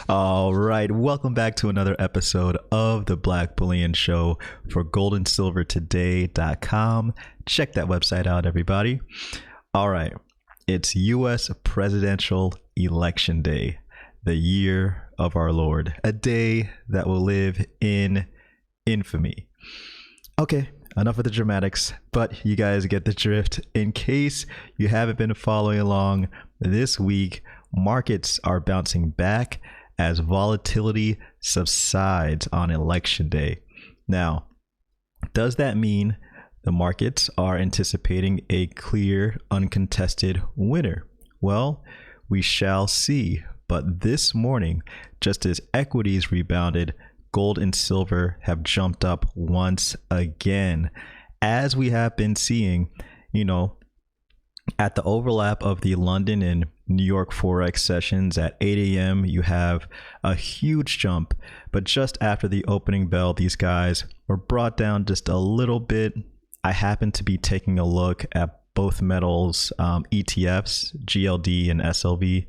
All right, welcome back to another episode of the Black Bullion Show for goldandsilvertoday.com. Check that website out, everybody. All right, it's U.S. presidential election day, the year of our Lord, a day that will live in infamy. Okay, enough of the dramatics, but you guys get the drift. In case you haven't been following along this week, markets are bouncing back as volatility subsides on election day. Now, does that mean the markets are anticipating a clear, uncontested winner? Well, we shall see. But this morning, just as equities rebounded, gold and silver have jumped up once again, as we have been seeing, at the overlap of the London and New York Forex sessions at 8 a.m., you have a huge jump. But just after the opening bell, these guys were brought down just a little bit. I happen to be taking a look at both metals ETFs, GLD and SLV.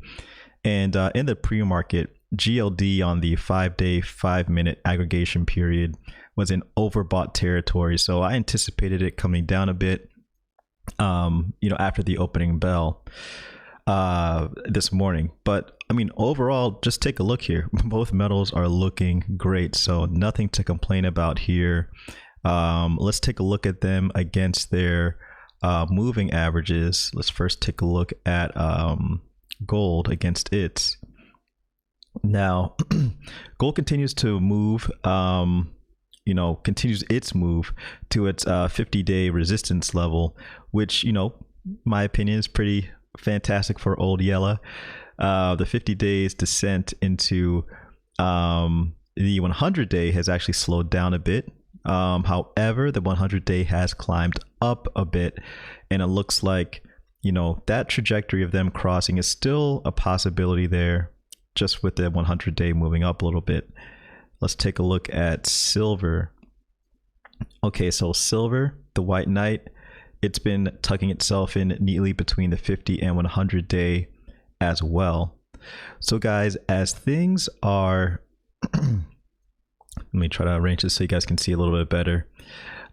And in the pre-market, GLD on the 5-day, 5-minute aggregation period was in overbought territory. So I anticipated it coming down a bit, after the opening bell this morning. But I mean, overall, just take a look here. Both metals are looking great. So nothing to complain about here. Let's take a look at them against their moving averages. Let's first take a look at gold against it. Now, gold continues to move, continues its move to its 50-day resistance level, which, my opinion is pretty fantastic for old Yella. The 50 days descent into the 100-day has actually slowed down a bit. However, the 100-day has climbed up a bit, and it looks like that trajectory of them crossing is still a possibility there, just with the 100-day moving up a little bit. Let's take a look at silver. Okay, so silver, the white knight, it's been tucking itself in neatly between the 50 and 100-day as well. So guys, as things are, let me try to arrange this so you guys can see a little bit better.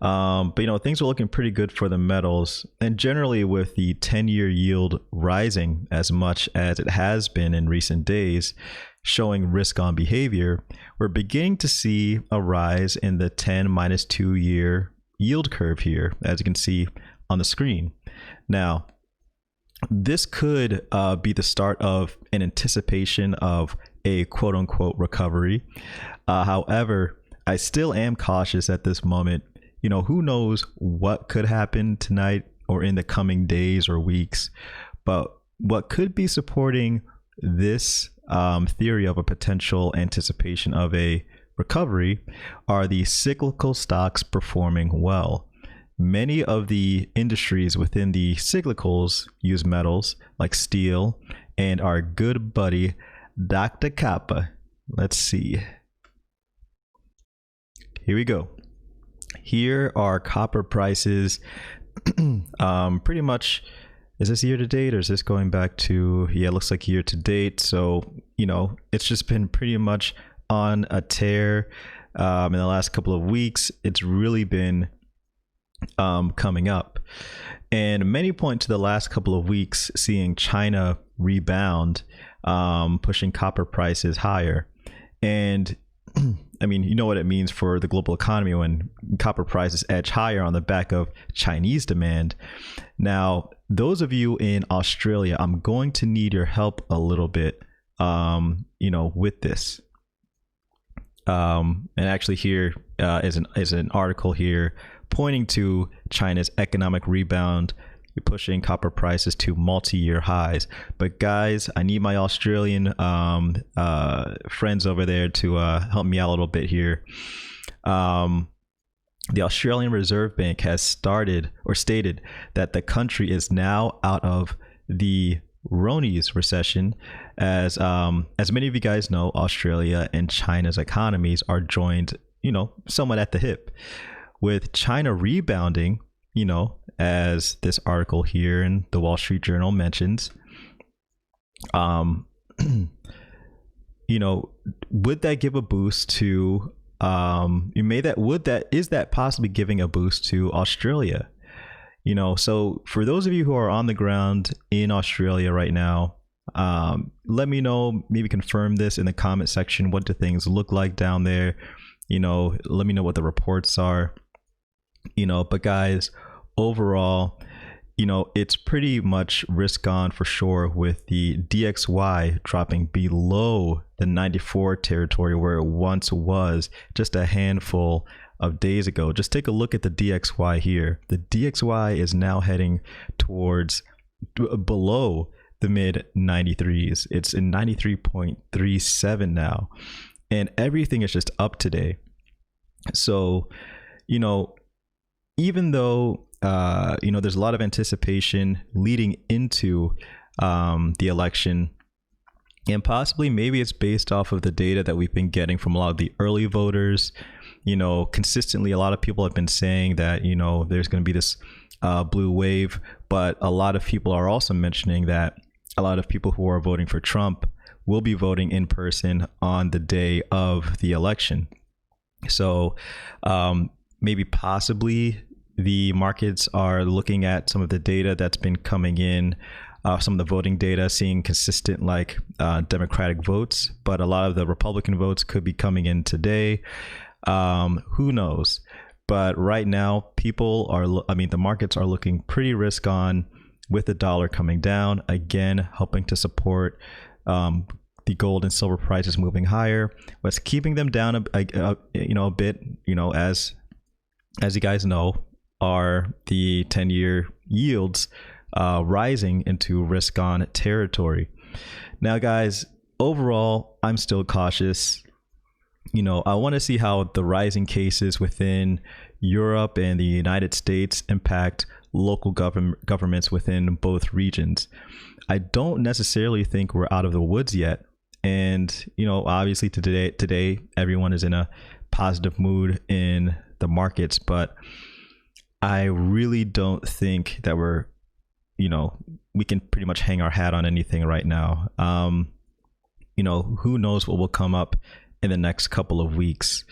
But things are looking pretty good for the metals, and generally with the 10-year yield rising as much as it has been in recent days, showing risk on behavior, we're beginning to see a rise in the 10-2-year yield curve here, as you can see on the screen. Now, this could be the start of an anticipation of a quote-unquote recovery. However, I still am cautious at this moment. Who knows what could happen tonight or in the coming days or weeks, but what could be supporting this theory of a potential anticipation of a recovery are the cyclical stocks performing well. Many of the industries within the cyclicals use metals like steel and our good buddy, Dr. Kappa. Let's see. Here we go. Here are copper prices. Pretty much, is this year to date or is this going back to, it looks like year to date. So, it's just been pretty much on a tear in the last couple of weeks. It's really been coming up. And many point to the last couple of weeks seeing China rebound, pushing copper prices higher. And I mean, you know what it means for the global economy when copper prices edge higher on the back of Chinese demand. Now, those of you in Australia, I'm going to need your help a little bit, with this. And actually here is an article here pointing to China's economic rebound, pushing copper prices to multi-year highs. But guys, I need my Australian friends over there to help me out a little bit here. The Australian Reserve Bank has stated that the country is now out of the Roni's recession. As many of you guys know, Australia and China's economies are joined, somewhat at the hip. With China rebounding, as this article here in the Wall Street Journal mentions, would that give a boost to is that possibly giving a boost to Australia? So for those of you who are on the ground in Australia right now, let me know, maybe confirm this in the comment section. What do things look like down there? Let me know what the reports are. But guys, overall, it's pretty much risk on for sure, with the DXY dropping below the 94 territory where it once was just a handful of days ago. Just take a look at the DXY here. The DXY is now heading towards below the mid 93s. It's in 93.37 now, and everything is just up today. So, even though there's a lot of anticipation leading into the election, and possibly maybe it's based off of the data that we've been getting from a lot of the early voters. Consistently, a lot of people have been saying that, there's going to be this blue wave, but a lot of people are also mentioning that a lot of people who are voting for Trump will be voting in person on the day of the election. So maybe possibly the markets are looking at some of the data that's been coming in, some of the voting data, seeing consistent Democratic votes, but a lot of the Republican votes could be coming in today. Who knows? But right now, the markets are looking pretty risk on, with the dollar coming down again, helping to support the gold and silver prices moving higher. What's keeping them down a bit, as you guys know, are the 10-year yields rising into risk on territory. Now, guys, overall, I'm still cautious. I want to see how the rising cases within Europe and the United States impact local governments within both regions. I don't necessarily think we're out of the woods yet. And, obviously today, everyone is in a positive mood in the markets, but I really don't think that we can pretty much hang our hat on anything right now. Who knows what will come up in the next couple of weeks.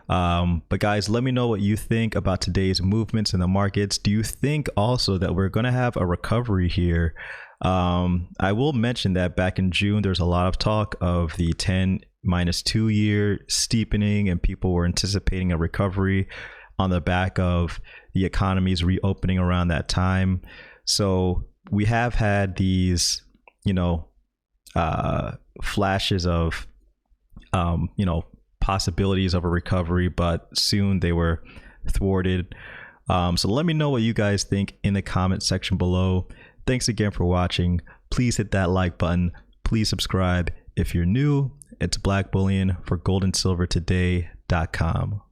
But guys, let me know what you think about today's movements in the markets. Do you think also that we're going to have a recovery here? I will mention that back in June, there's a lot of talk of the 10-2 year steepening, and people were anticipating a recovery on the back of the economy's reopening around that time. So we have had these, flashes of, possibilities of a recovery, but soon they were thwarted. So let me know what you guys think in the comment section below. Thanks again for watching. Please hit that like button. Please subscribe if you're new. It's Black Bullion for goldandsilvertoday.com.